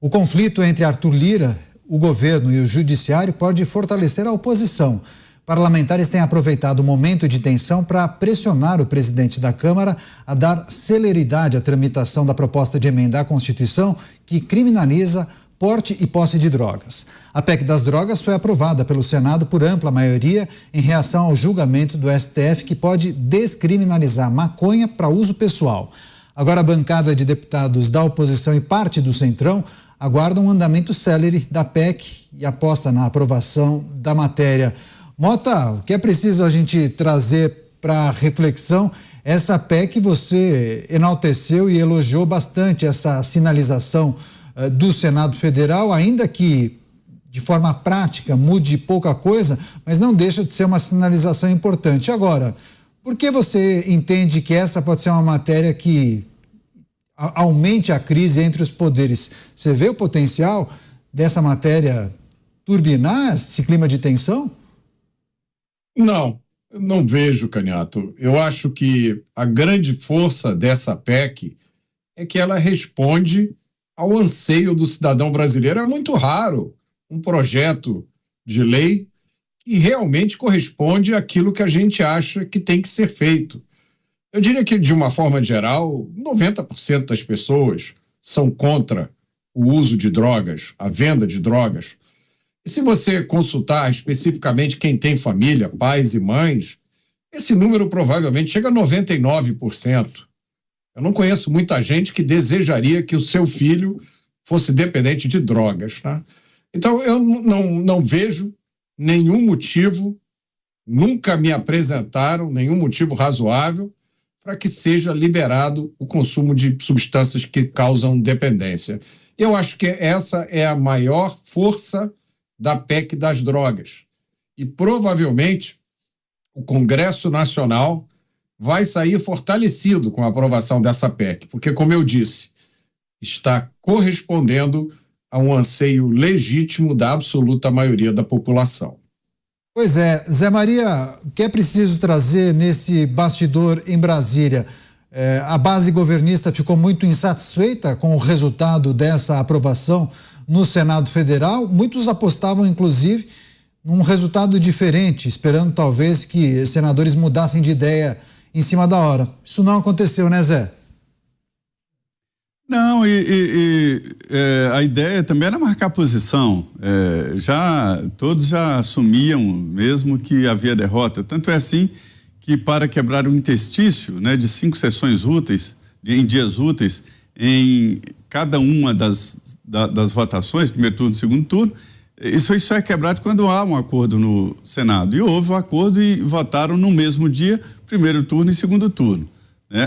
O conflito entre Arthur Lira, o governo e o judiciário pode fortalecer a oposição. Parlamentares têm aproveitado o momento de tensão para pressionar o presidente da Câmara a dar celeridade à tramitação da proposta de emenda à Constituição que criminaliza porte e posse de drogas. A PEC das drogas foi aprovada pelo Senado por ampla maioria em reação ao julgamento do STF que pode descriminalizar maconha para uso pessoal. Agora a bancada de deputados da oposição e parte do Centrão aguardam um andamento célere da PEC e aposta na aprovação da matéria. Mota, o que é preciso a gente trazer para reflexão, essa PEC você enalteceu e elogiou bastante essa sinalização do Senado Federal, ainda que de forma prática mude pouca coisa, mas não deixa de ser uma sinalização importante. Agora, por que você entende que essa pode ser uma matéria que aumente a crise entre os poderes? Você vê o potencial dessa matéria turbinar esse clima de tensão? Não, eu não vejo, Canhato. Eu acho que a grande força dessa PEC é que ela responde ao anseio do cidadão brasileiro. É muito raro um projeto de lei que realmente corresponde àquilo que a gente acha que tem que ser feito. Eu diria que, de uma forma geral, 90% das pessoas são contra o uso de drogas, a venda de drogas. E se você consultar especificamente quem tem família, pais e mães, esse número provavelmente chega a 99%. Eu não conheço muita gente que desejaria que o seu filho fosse dependente de drogas, tá? Então, eu não vejo nenhum motivo, nunca me apresentaram nenhum motivo razoável para que seja liberado o consumo de substâncias que causam dependência. Eu acho que essa é a maior força da PEC das drogas. E provavelmente o Congresso Nacional vai sair fortalecido com a aprovação dessa PEC, porque, como eu disse, está correspondendo a um anseio legítimo da absoluta maioria da população. Pois é, Zé Maria, o que é preciso trazer nesse bastidor em Brasília? A base governista ficou muito insatisfeita com o resultado dessa aprovação no Senado Federal. Muitos apostavam, inclusive, num resultado diferente, esperando talvez que senadores mudassem de ideia em cima da hora. Isso não aconteceu, né, Zé? Não, a ideia também era marcar posição. Todos já assumiam mesmo que havia derrota. Tanto é assim que, para quebrar o interstício, né, de 5 sessões úteis, em dias úteis, em cada uma das votações, primeiro turno, segundo turno, isso é quebrado quando há um acordo no Senado. E houve um acordo e votaram no mesmo dia, primeiro turno e segundo turno.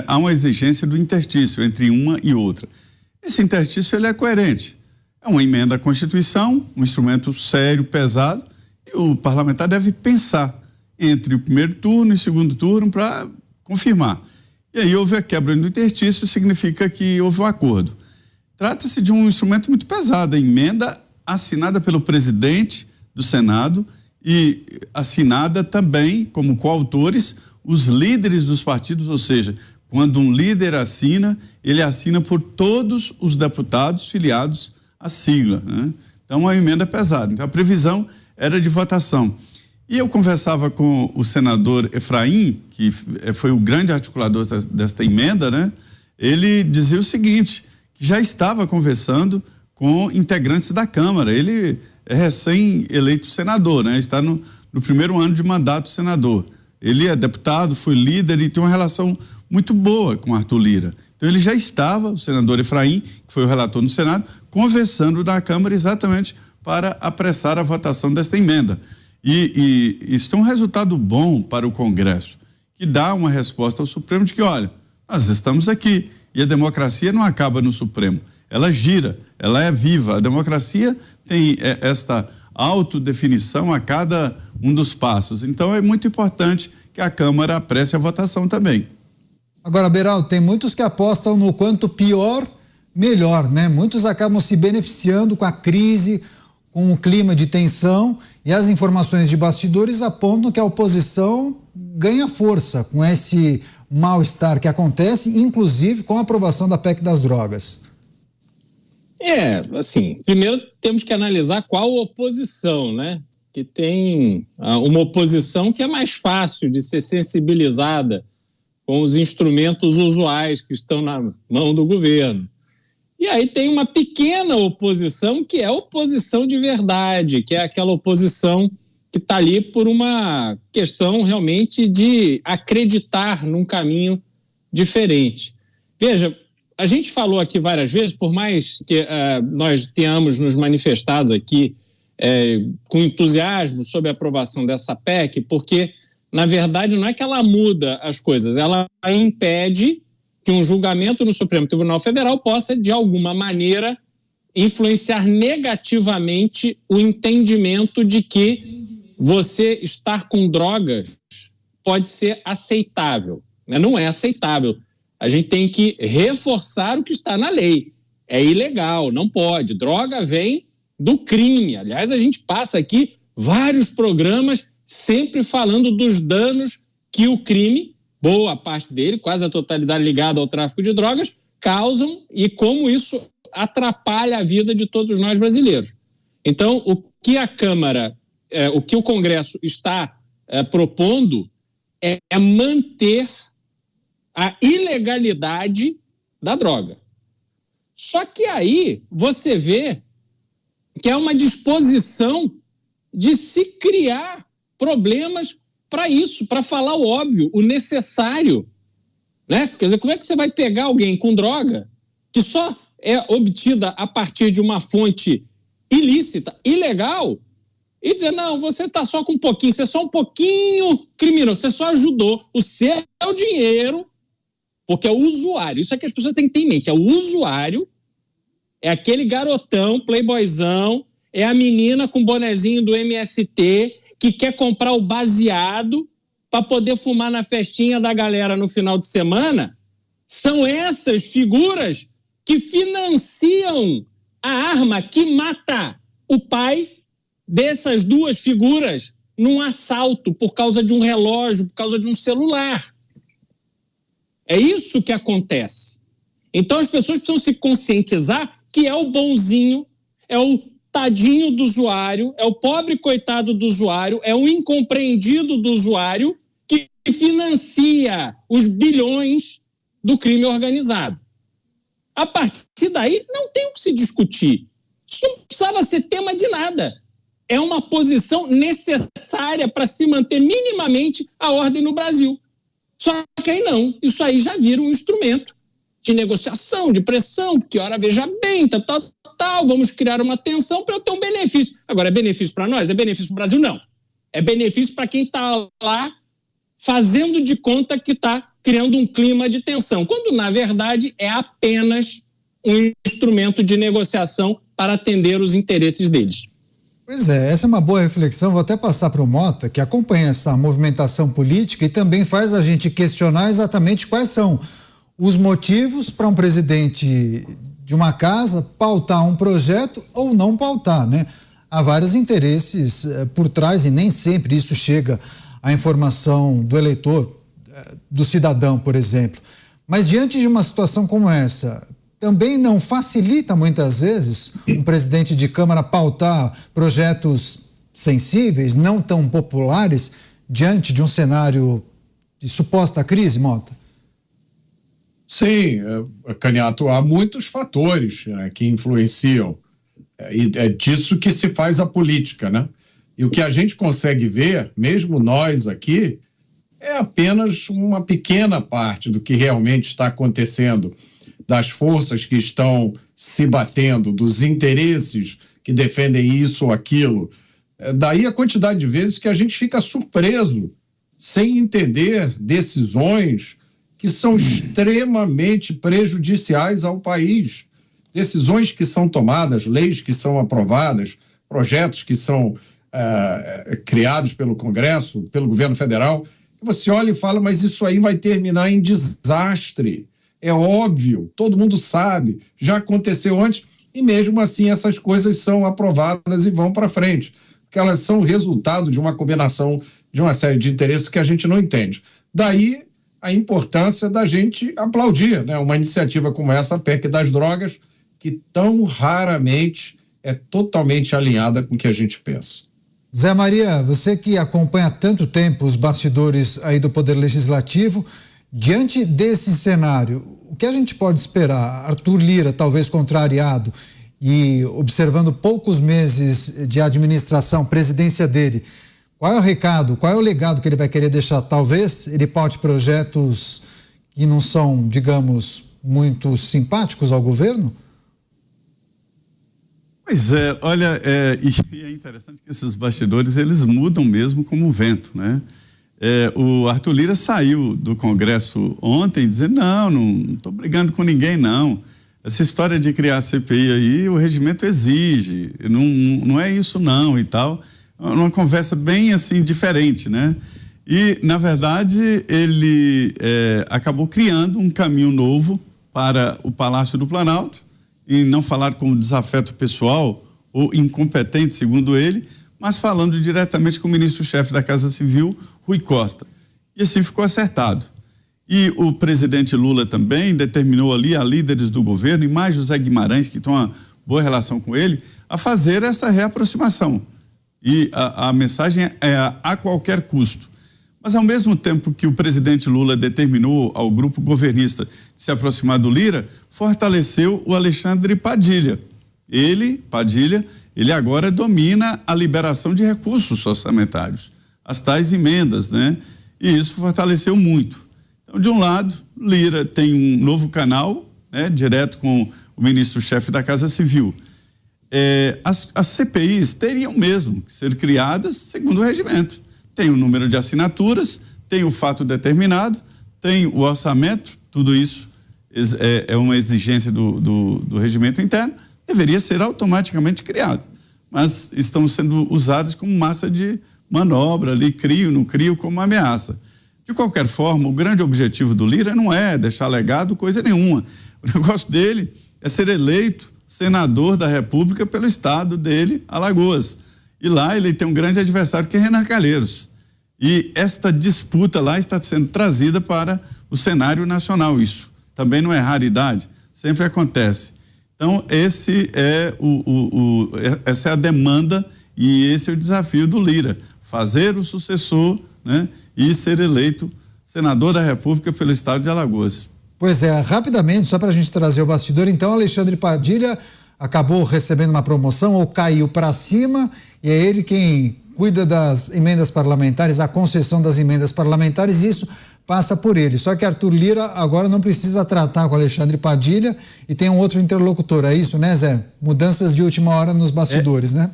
Há uma exigência do interstício entre uma e outra. Esse interstício ele é coerente. É uma emenda à Constituição, um instrumento sério, pesado, e o parlamentar deve pensar entre o primeiro turno e o segundo turno para confirmar. E aí houve a quebra do interstício, significa que houve um acordo. Trata-se de um instrumento muito pesado, a emenda assinada pelo presidente do Senado e assinada também como coautores os líderes dos partidos, ou seja, quando um líder assina, ele assina por todos os deputados filiados à sigla, né? Então, uma emenda pesada. Então, a previsão era de votação. E eu conversava com o senador Efraim, que foi o grande articulador desta emenda, né? Ele dizia o seguinte, que já estava conversando com integrantes da Câmara. Ele é recém-eleito senador, né? Está no primeiro ano de mandato senador. Ele é deputado, foi líder e tem uma relação muito boa com Arthur Lira. Então ele já estava, o senador Efraim, que foi o relator no Senado, conversando na Câmara exatamente para apressar a votação desta emenda. E isso é um resultado bom para o Congresso, que dá uma resposta ao Supremo de que, olha, nós estamos aqui e a democracia não acaba no Supremo, ela gira, ela é viva. A democracia tem esta autodefinição a cada um dos passos. Então é muito importante que a Câmara apresse a votação também. Agora, Beraldo, tem muitos que apostam no quanto pior, melhor, né? Muitos acabam se beneficiando com a crise, com o clima de tensão, e as informações de bastidores apontam que a oposição ganha força com esse mal-estar que acontece, inclusive com a aprovação da PEC das drogas. Assim, primeiro temos que analisar qual oposição, né? Que tem uma oposição que é mais fácil de ser sensibilizada com os instrumentos usuais que estão na mão do governo. E aí tem uma pequena oposição que é oposição de verdade, que é aquela oposição que está ali por uma questão realmente de acreditar num caminho diferente. Veja, a gente falou aqui várias vezes, por mais que nós tenhamos nos manifestado aqui com entusiasmo sobre a aprovação dessa PEC, porque, na verdade, não é que ela muda as coisas, ela impede que um julgamento no Supremo Tribunal Federal possa, de alguma maneira, influenciar negativamente o entendimento de que você estar com drogas pode ser aceitável. Não é aceitável. A gente tem que reforçar o que está na lei. É ilegal, não pode. Droga vem do crime. Aliás, a gente passa aqui vários programas sempre falando dos danos que o crime, boa parte dele, quase a totalidade ligada ao tráfico de drogas, causam e como isso atrapalha a vida de todos nós brasileiros. Então, o que a Câmara, o que o Congresso está propondo é manter a ilegalidade da droga. Só que aí você vê que é uma disposição de se criar problemas para isso, para falar o óbvio, o necessário. Né? Quer dizer, como é que você vai pegar alguém com droga que só é obtida a partir de uma fonte ilícita, ilegal, e dizer, não, você está só com um pouquinho, você é só um pouquinho criminoso, você só ajudou o seu dinheiro, porque é o usuário, isso é que as pessoas têm que ter em mente, é o usuário, é aquele garotão, playboyzão, é a menina com bonezinho do MST que quer comprar o baseado para poder fumar na festinha da galera no final de semana. São essas figuras que financiam a arma que mata o pai dessas duas figuras num assalto por causa de um relógio, por causa de um celular. É isso que acontece. Então as pessoas precisam se conscientizar que é o bonzinho, é o tadinho do usuário, é o pobre coitado do usuário, é o incompreendido do usuário que financia os bilhões do crime organizado. A partir daí, não tem o que se discutir. Isso não precisava ser tema de nada. É uma posição necessária para se manter minimamente a ordem no Brasil. Só que aí não, isso aí já vira um instrumento de negociação, de pressão, porque ora veja bem, tal, vamos criar uma tensão para eu ter um benefício. Agora, é benefício para nós? É benefício para o Brasil? Não. É benefício para quem está lá fazendo de conta que está criando um clima de tensão, quando, na verdade, é apenas um instrumento de negociação para atender os interesses deles. Pois é, essa é uma boa reflexão. Vou até passar para o Mota, que acompanha essa movimentação política e também faz a gente questionar exatamente quais são os motivos para um presidente de uma casa pautar um projeto ou não pautar, né? Há vários interesses por trás e nem sempre isso chega à informação do eleitor, do cidadão, por exemplo. Mas diante de uma situação como essa, também não facilita muitas vezes um presidente de Câmara pautar projetos sensíveis, não tão populares, diante de um cenário de suposta crise, Mota? Sim, Caniato, há muitos fatores que influenciam, e é disso que se faz a política, né? E o que a gente consegue ver, mesmo nós aqui, é apenas uma pequena parte do que realmente está acontecendo, das forças que estão se batendo, dos interesses que defendem isso ou aquilo. Daí a quantidade de vezes que a gente fica surpreso, sem entender decisões que são extremamente prejudiciais ao país. Decisões que são tomadas, leis que são aprovadas, projetos que são criados pelo Congresso, pelo governo federal. Você olha e fala, mas isso aí vai terminar em desastre. É óbvio, todo mundo sabe, já aconteceu antes, e mesmo assim essas coisas são aprovadas e vão para frente, porque elas são resultado de uma combinação de uma série de interesses que a gente não entende. Daí a importância da gente aplaudir, né? Uma iniciativa como essa, a PEC das drogas, que tão raramente é totalmente alinhada com o que a gente pensa. Zé Maria, você que acompanha há tanto tempo os bastidores aí do Poder Legislativo, diante desse cenário, o que a gente pode esperar? Arthur Lira, talvez contrariado e observando poucos meses de administração, presidência dele, qual é o recado, qual é o legado que ele vai querer deixar? Talvez ele paute projetos que não são, digamos, muito simpáticos ao governo? Pois é, olha, e é interessante que esses bastidores, eles mudam mesmo como o vento, né? O Arthur Lira saiu do Congresso ontem dizendo, não estou brigando com ninguém, não. Essa história de criar a CPI aí, o regimento exige, não é isso não e tal. Uma conversa bem assim, diferente, né? E, na verdade, ele acabou criando um caminho novo para o Palácio do Planalto, em não falar com desafeto pessoal ou incompetente, segundo ele, mas falando diretamente com o ministro-chefe da Casa Civil, Rui Costa. E assim ficou acertado. E o presidente Lula também determinou ali a líderes do governo, e mais José Guimarães, que tem uma boa relação com ele, a fazer essa reaproximação. E a mensagem é a qualquer custo. Mas, ao mesmo tempo que o presidente Lula determinou ao grupo governista se aproximar do Lira, fortaleceu o Alexandre Padilha. Padilha, ele agora domina a liberação de recursos orçamentários, as tais emendas, né? E isso fortaleceu muito. Então, de um lado, Lira tem um novo canal, né, direto com o ministro-chefe da Casa Civil. As CPIs teriam mesmo que ser criadas segundo o regimento. Tem o número de assinaturas, tem o fato determinado, tem o orçamento, tudo isso é uma exigência do regimento interno, deveria ser automaticamente criado. Mas estão sendo usados como massa de manobra ali, crio, não crio, como ameaça. De qualquer forma, o grande objetivo do Lira não é deixar legado coisa nenhuma. O negócio dele é ser eleito senador da República pelo estado dele, Alagoas. E lá ele tem um grande adversário, que é Renan Calheiros. E esta disputa lá está sendo trazida para o cenário nacional. Isso também não é raridade, sempre acontece. Então, essa é a demanda e esse é o desafio do Lira, fazer o sucessor, né, e ser eleito senador da República pelo estado de Alagoas. Pois é, rapidamente, só para a gente trazer o bastidor, então, Alexandre Padilha acabou recebendo uma promoção ou caiu para cima, e é ele quem cuida das emendas parlamentares, a concessão das emendas parlamentares, e isso passa por ele. Só que Arthur Lira agora não precisa tratar com Alexandre Padilha e tem um outro interlocutor, é isso, né, Zé? Mudanças de última hora nos bastidores, né?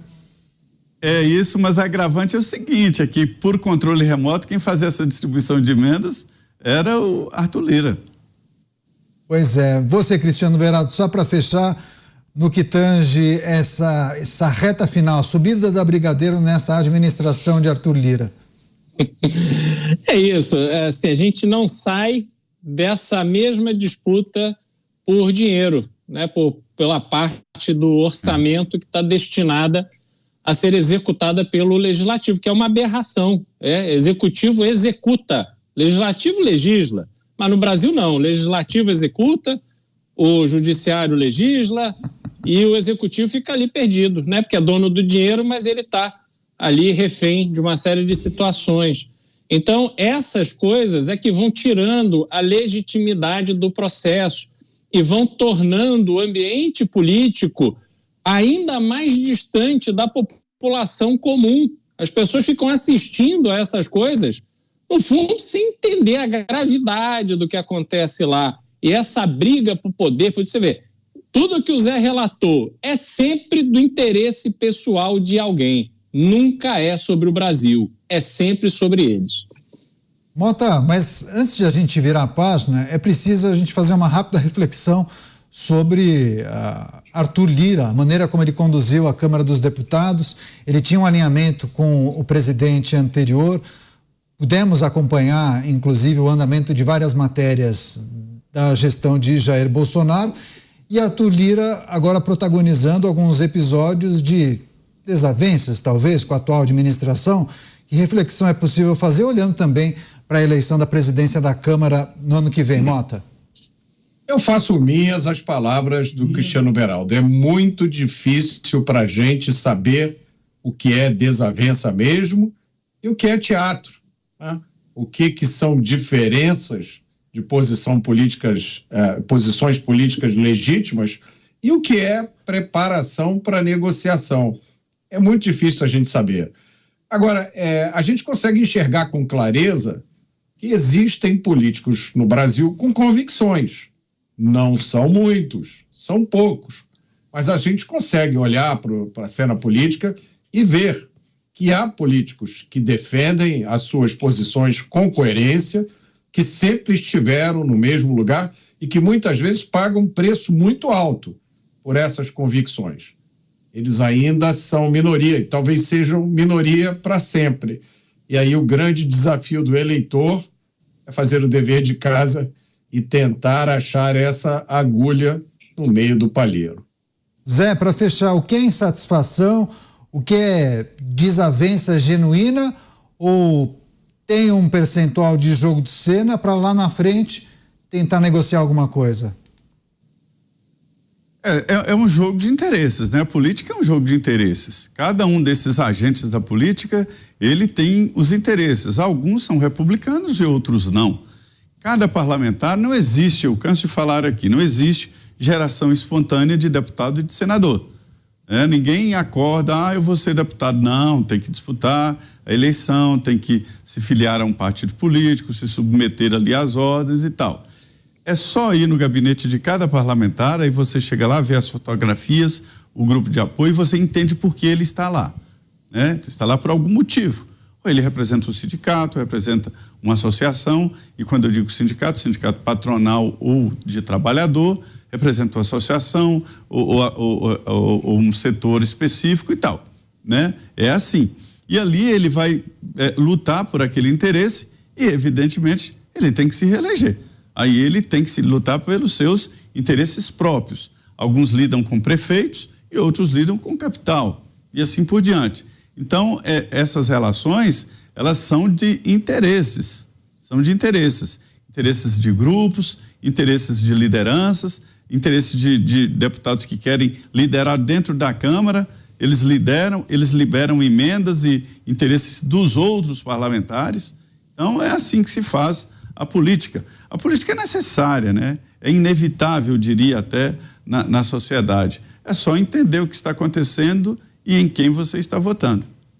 É isso, mas a agravante é o seguinte, é que por controle remoto, quem fazia essa distribuição de emendas era o Arthur Lira. Pois é. Você, Cristiano Berardo, só para fechar, no que tange essa reta final, subida da Brigadeiro nessa administração de Arthur Lira? É isso, assim, a gente não sai dessa mesma disputa por dinheiro, né, pela parte do orçamento que está destinada a ser executada pelo Legislativo, que é uma aberração. Executivo executa, Legislativo legisla, mas no Brasil não, o Legislativo executa, o Judiciário legisla e o Executivo fica ali perdido, né? Porque é dono do dinheiro, mas ele está ali refém de uma série de situações. Então, essas coisas é que vão tirando a legitimidade do processo e vão tornando o ambiente político ainda mais distante da população comum. As pessoas ficam assistindo a essas coisas, no fundo, sem entender a gravidade do que acontece lá. E essa briga por poder, por você ver, tudo que o Zé relatou é sempre do interesse pessoal de alguém. Nunca é sobre o Brasil, é sempre sobre eles. Mota, mas antes de a gente virar a página, é preciso a gente fazer uma rápida reflexão sobre Arthur Lira, a maneira como ele conduziu a Câmara dos Deputados. Ele tinha um alinhamento com o presidente anterior. Pudemos acompanhar, inclusive, o andamento de várias matérias da gestão de Jair Bolsonaro. E Arthur Lira agora protagonizando alguns episódios de desavenças, talvez, com a atual administração. Que reflexão é possível fazer olhando também para a eleição da presidência da Câmara no ano que vem, Mota? Eu faço minhas as palavras do Cristiano Beraldo. É muito difícil para a gente saber o que é desavença mesmo e o que é teatro, né? O que são diferenças de posições políticas legítimas e o que é preparação para negociação. É muito difícil a gente saber. Agora, a gente consegue enxergar com clareza que existem políticos no Brasil com convicções. Não são muitos, são poucos. Mas a gente consegue olhar para a cena política e ver que há políticos que defendem as suas posições com coerência, que sempre estiveram no mesmo lugar e que muitas vezes pagam um preço muito alto por essas convicções. Eles ainda são minoria e talvez sejam minoria para sempre. E aí o grande desafio do eleitor é fazer o dever de casa e tentar achar essa agulha no meio do palheiro. Zé, para fechar, o que é insatisfação, o que é desavença genuína ou tem um percentual de jogo de cena para lá na frente tentar negociar alguma coisa? É um jogo de interesses, né? A política é um jogo de interesses. Cada um desses agentes da política, ele tem os interesses. Alguns são republicanos e outros não. Cada parlamentar, não existe, eu canso de falar aqui, não existe geração espontânea de deputado e de senador. Ninguém acorda, eu vou ser deputado. Não, tem que disputar a eleição, tem que se filiar a um partido político, se submeter ali às ordens e tal. É só ir no gabinete de cada parlamentar, aí você chega lá, vê as fotografias, o grupo de apoio, e você entende por que ele está lá. Né? Está lá por algum motivo. Ou ele representa um sindicato, representa uma associação, e quando eu digo sindicato patronal ou de trabalhador, representa uma associação ou um setor específico e tal. Né? É assim. E ali ele vai lutar por aquele interesse e, evidentemente, ele tem que se reeleger. Aí ele tem que se lutar pelos seus interesses próprios. Alguns lidam com prefeitos e outros lidam com capital e assim por diante. Então, essas relações, elas são de interesses, interesses de grupos, interesses de lideranças, interesses de deputados que querem liderar dentro da Câmara, eles liberam emendas e interesses dos outros parlamentares. Então, é assim que se faz a política. A política é necessária, né? É inevitável, eu diria até, na sociedade. É só entender o que está acontecendo e em quem você está votando.